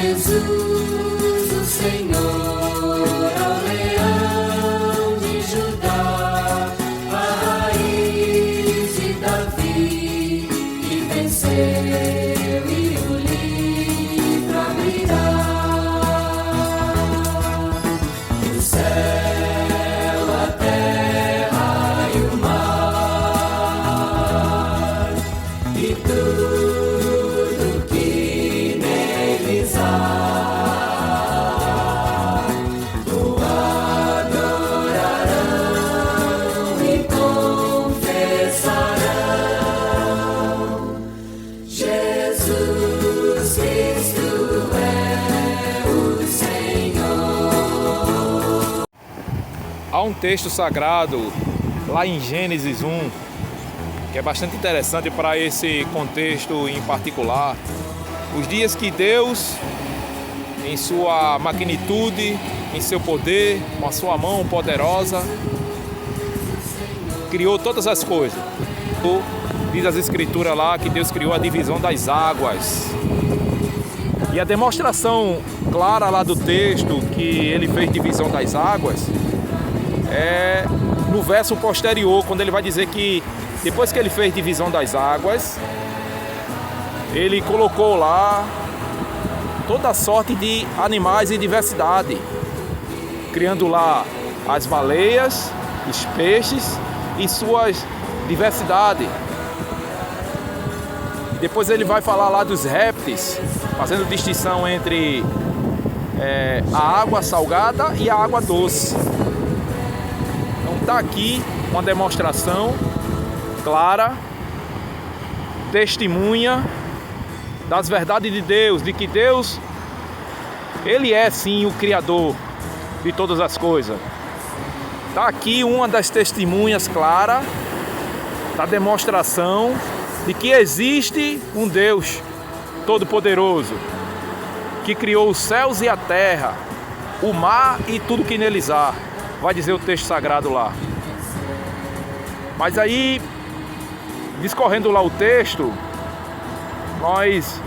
Jesus, o Senhor, ao leão de Judá, a raiz de Davi, que venceu e o livro abrirá. O céu, a terra e o mar, e tudo que neles há, o adorarão e confessarão: Jesus Cristo é o Senhor. Há um texto sagrado lá em Gênesis 1 que é bastante interessante para esse contexto em particular. Os dias que Deus, em sua magnitude, em seu poder, com a sua mão poderosa, criou todas as coisas. Diz as escrituras lá que Deus criou a divisão das águas. E a demonstração clara lá do texto que ele fez divisão das águas é no verso posterior, quando ele vai dizer que depois que ele fez divisão das águas, ele colocou lá toda sorte de animais e diversidade, criando lá as baleias, os peixes e suas diversidades. Depois ele vai falar lá dos répteis, fazendo distinção entre a água salgada e a água doce. Então está aqui uma demonstração clara, testemunha das verdades de Deus, de que Deus, Ele é sim o Criador de todas as coisas. Está aqui uma das testemunhas claras da demonstração de que existe um Deus Todo-Poderoso, que criou os céus e a terra, o mar e tudo que neles há, vai dizer o texto sagrado lá. Mas aí, discorrendo lá o texto, nós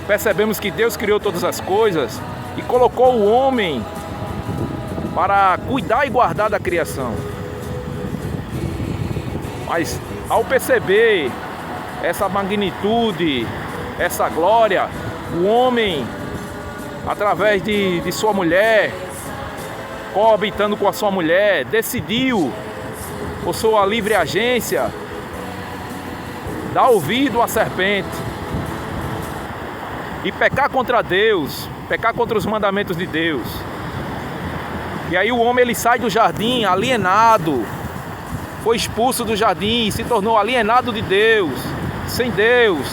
percebemos que Deus criou todas as coisas e colocou o homem para cuidar e guardar da criação. Mas ao perceber essa magnitude, essa glória, o homem, através de sua mulher, coabitando com a sua mulher, decidiu, por sua livre agência, dar ouvido à serpente e pecar contra Deus, pecar contra os mandamentos de Deus. E aí o homem ele sai do jardim alienado, foi expulso do jardim e se tornou alienado de Deus, sem Deus,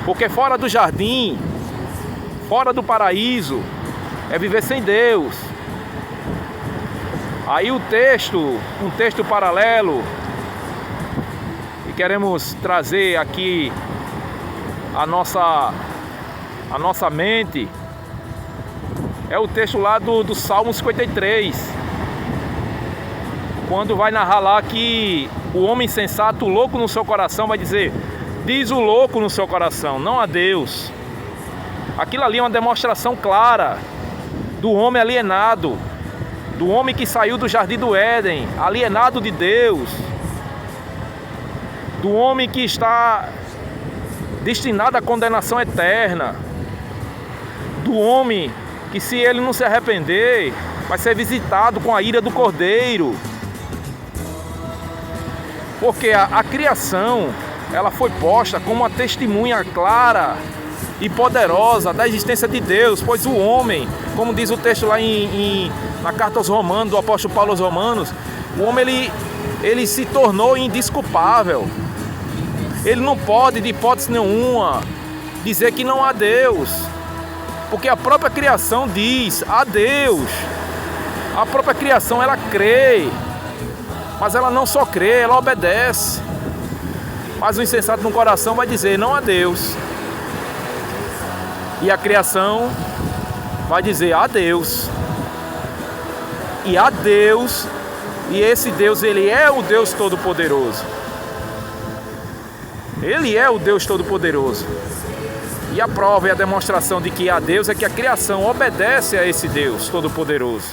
porque fora do jardim, fora do paraíso, é viver sem Deus. Aí um texto paralelo, e queremos trazer aqui a nossa mente, é o texto lá do Salmo 53, quando vai narrar lá que o homem sensato, o louco no seu coração, vai dizer: diz o louco no seu coração, não a Deus. Aquilo ali é uma demonstração clara do homem alienado, do homem que saiu do jardim do Éden, alienado de Deus, do homem que está destinado à condenação eterna, do homem que, se ele não se arrepender, vai ser visitado com a ira do Cordeiro. Porque a criação, ela foi posta como uma testemunha clara e poderosa da existência de Deus, pois o homem, como diz o texto lá na carta aos Romanos, do apóstolo Paulo aos Romanos, o homem ele se tornou indesculpável. Ele não pode, de hipótese nenhuma, dizer que não há Deus, porque a própria criação diz: há Deus. A própria criação, ela crê, mas ela não só crê, ela obedece. Mas o insensato no coração vai dizer: não há Deus. E a criação vai dizer: há Deus. E há Deus, e esse Deus, ele é o Deus Todo-Poderoso. Ele é o Deus Todo-Poderoso. E a prova e a demonstração de que há Deus é que a criação obedece a esse Deus Todo-Poderoso.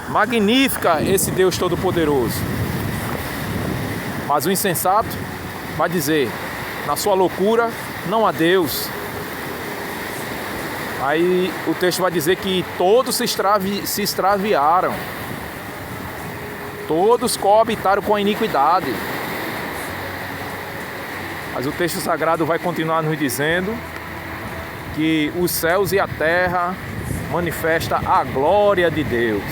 Magnífica esse Deus Todo-Poderoso. Mas o insensato vai dizer, na sua loucura não há Deus. Aí o texto vai dizer que todos se extraviaram. Todos coabitaram com a iniquidade. Mas o texto sagrado vai continuar nos dizendo que os céus e a terra manifestam a glória de Deus.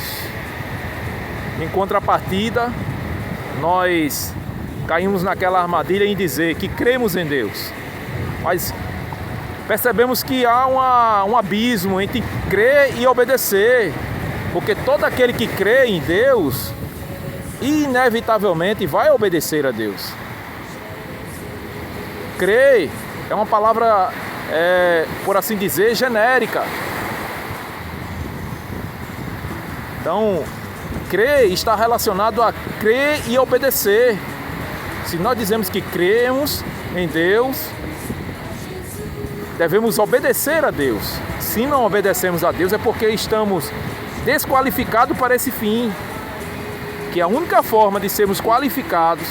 Em contrapartida, nós caímos naquela armadilha em dizer que cremos em Deus. Mas percebemos que há um abismo entre crer e obedecer. Porque todo aquele que crê em Deus, inevitavelmente vai obedecer a Deus. Crer é uma palavra, por assim dizer, genérica. Então, crer está relacionado a crer e obedecer. Se nós dizemos que cremos em Deus, devemos obedecer a Deus. Se não obedecemos a Deus é porque estamos desqualificados para esse fim. Que a única forma de sermos qualificados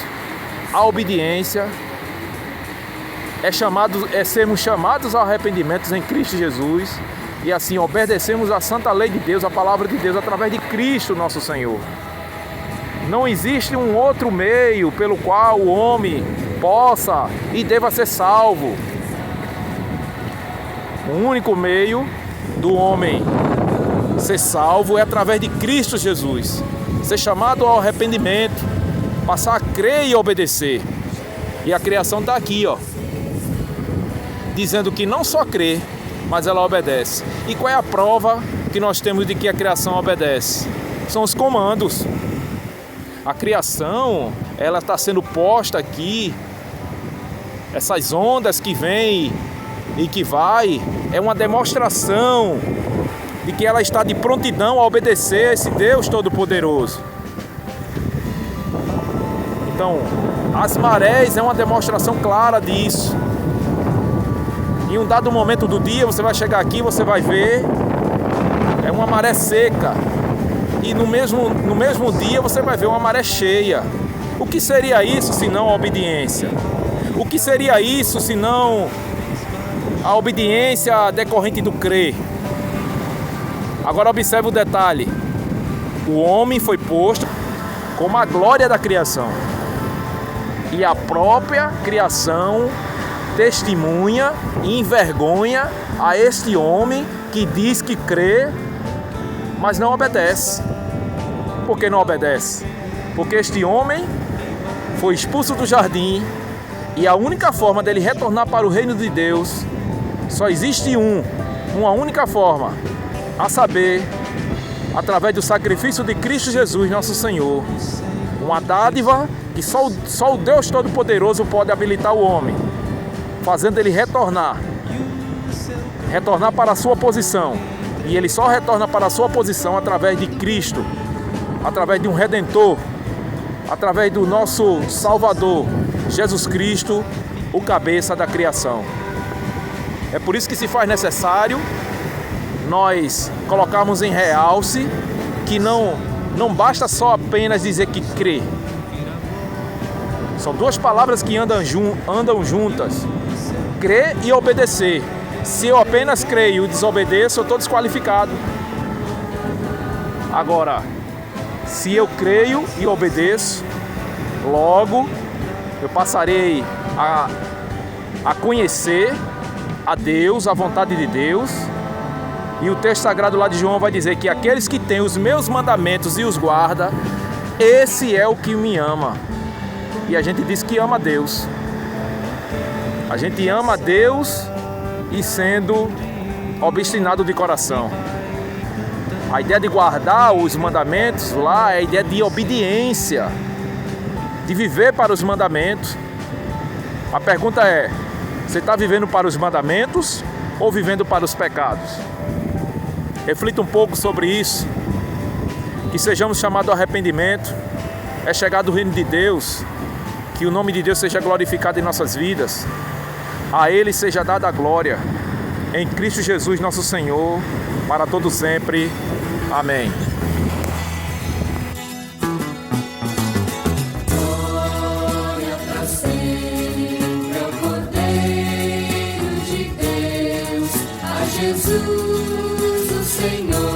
à obediência é sermos chamados ao arrependimento em Cristo Jesus e assim obedecemos a santa lei de Deus, a palavra de Deus, através de Cristo nosso Senhor. Não existe um outro meio pelo qual o homem possa e deva ser salvo. O único meio do homem ser salvo é através de Cristo Jesus. Ser chamado ao arrependimento, passar a crer e obedecer. E a criação está aqui, dizendo que não só crê, mas ela obedece. E qual é a prova que nós temos de que a criação obedece? São os comandos. A criação, ela está sendo posta aqui. Essas ondas que vêm e que vai, é uma demonstração de que ela está de prontidão a obedecer a esse Deus Todo-Poderoso. Então, as marés é uma demonstração clara disso. Em um dado momento do dia, você vai chegar aqui, você vai ver, é uma maré seca. E no mesmo dia você vai ver uma maré cheia. O que seria isso se não a obediência? O que seria isso se não a obediência decorrente do crer? Agora observe o detalhe. O homem foi posto como a glória da criação. E a própria criação testemunha e envergonha a este homem que diz que crê, mas não obedece. Por que não obedece? Porque este homem foi expulso do jardim e a única forma dele retornar para o reino de Deus, só existe uma única forma, a saber, através do sacrifício de Cristo Jesus, nosso Senhor. Uma dádiva que só o Deus Todo-Poderoso pode habilitar o homem, fazendo ele retornar para a sua posição. E ele só retorna para a sua posição através de Cristo, através de um Redentor, através do nosso Salvador, Jesus Cristo, o cabeça da criação. É por isso que se faz necessário nós colocarmos em realce que não basta só apenas dizer que crê. São duas palavras que andam juntas. Crer e obedecer. Se eu apenas creio e desobedeço, eu estou desqualificado. Agora, se eu creio e obedeço, logo eu passarei a conhecer a Deus, a vontade de Deus. E o texto sagrado lá de João vai dizer que aqueles que têm os meus mandamentos e os guarda, esse é o que me ama. E a gente diz que ama a Deus. A gente ama a Deus e sendo obstinado de coração. A ideia de guardar os mandamentos lá é a ideia de obediência, de viver para os mandamentos. A pergunta é, você está vivendo para os mandamentos ou vivendo para os pecados? Reflita um pouco sobre isso. Que sejamos chamados ao arrependimento. É chegado o reino de Deus. Que o nome de Deus seja glorificado em nossas vidas. A Ele seja dada a glória, em Cristo Jesus nosso Senhor, para todo sempre. Amém. Glória para sempre ao Cordeiro de Deus, a Jesus o Senhor.